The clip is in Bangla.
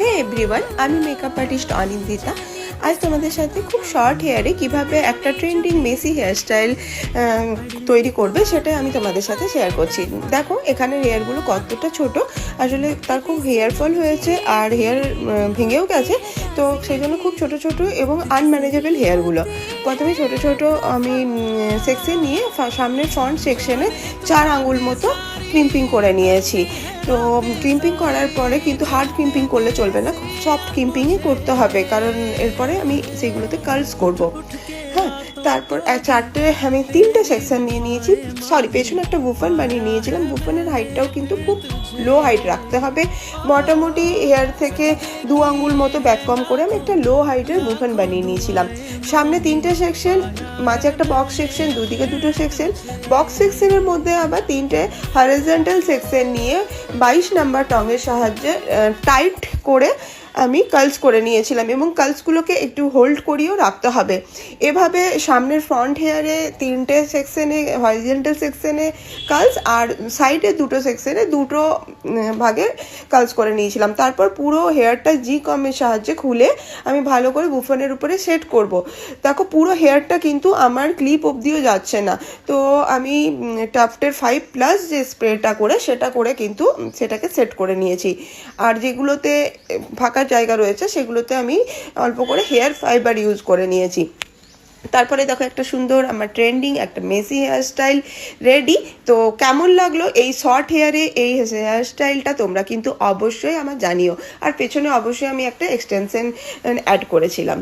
হে এভরিওয়ান, আমি মেকআপ আর্টিস্ট অনিন্দিতা। আজ তোমাদের সাথে খুব শর্ট হেয়ারে কিভাবে একটা ট্রেন্ডিং মেসি হেয়ারস্টাইল তৈরি করবে সেটাই আমি তোমাদের সাথে শেয়ার করছি। দেখো এখানে হেয়ারগুলো কতটা ছোট, আসলে তার খুব হেয়ার ফল হয়েছে আর হেয়ার ভেঙেও গেছে, তো সেই জন্য খুব ছোট ছোট এবং আনম্যানেজেবল হেয়ারগুলো। প্রথমে ছোট ছোট আমি সেকশন নিয়ে সামনের ফ্রন্ট সেকশনে 4 আঙুল মতো ক্রিম্পিং করে নিয়েছি। তো ক্রিম্পিং করার পরে কিন্তু হার্ড ক্রিম্পিং করলে চলবে না, সফট ক্রিম্পিংই করতে হবে, কারণ এরপরে আমি সেগুলোতে কার্লস করব। হ্যাঁ, তারপর আমি 3টে সেকশন নিয়ে নিয়েছি। পেছনে একটা বুফন বানিয়ে নিয়েছিলাম। বুফনের হাইটটাও কিন্তু খুব লো হাইট রাখতে হবে, মোটামুটি হেয়ার থেকে 2 আঙ্গুল মতো ব্যাক কম করে আমি একটা লো হাইটের বুফন বানিয়ে নিয়েছিলাম। সামনে 3টে সেকশন, মাঝে একটা বক্স সেকশন, দুদিকে 2টো সেকশন। বক্স সেকশনের মধ্যে আবার 3টে হরিজন্টাল সেকশন নিয়ে 22 নাম্বার টঙের সাহায্যে টাইট করে আমি কার্লস করে নিয়েছিলাম, এবং কার্লসগুলোকে একটু হোল্ড করিয়েও রাখতে হবে। এভাবে সামনের ফ্রন্ট হেয়ারে 3টে সেকশনে হরিজন্টাল সেকশনে কার্লস, আর সাইডে 2টো সেকশনে 2টো ভাগে কার্লস করে নিয়েছিলাম। তারপর পুরো হেয়ারটা জি কমের সাহায্যে খুলে আমি ভালো করে বুফনের উপরে সেট করব। দেখো পুরো হেয়ারটা কিন্তু আমার ক্লিপ অবধিও যাচ্ছে না, তো আমি টাফটের 5+ যে স্প্রেটা করে সেটা করে কিন্তু সেটাকে সেট করে নিয়েছি। আর যেগুলোতে ফাঁকা জায়গা রয়েছে সেগুলোতে আমি অল্প করে হেয়ার ফাইবার ইউজ করে নিয়েছি। তারপরে দেখো একটা সুন্দর আমার ট্রেন্ডিং একটা মেসি হেয়ারস্টাইল রেডি। তো কেমন লাগলো এই শর্ট হেয়ারে এই হেয়ারস্টাইলটা তোমরা কিন্তু অবশ্যই আমার জানিও। আর পেছনে অবশ্যই আমি একটা এক্সটেনশন অ্যাড করেছিলাম।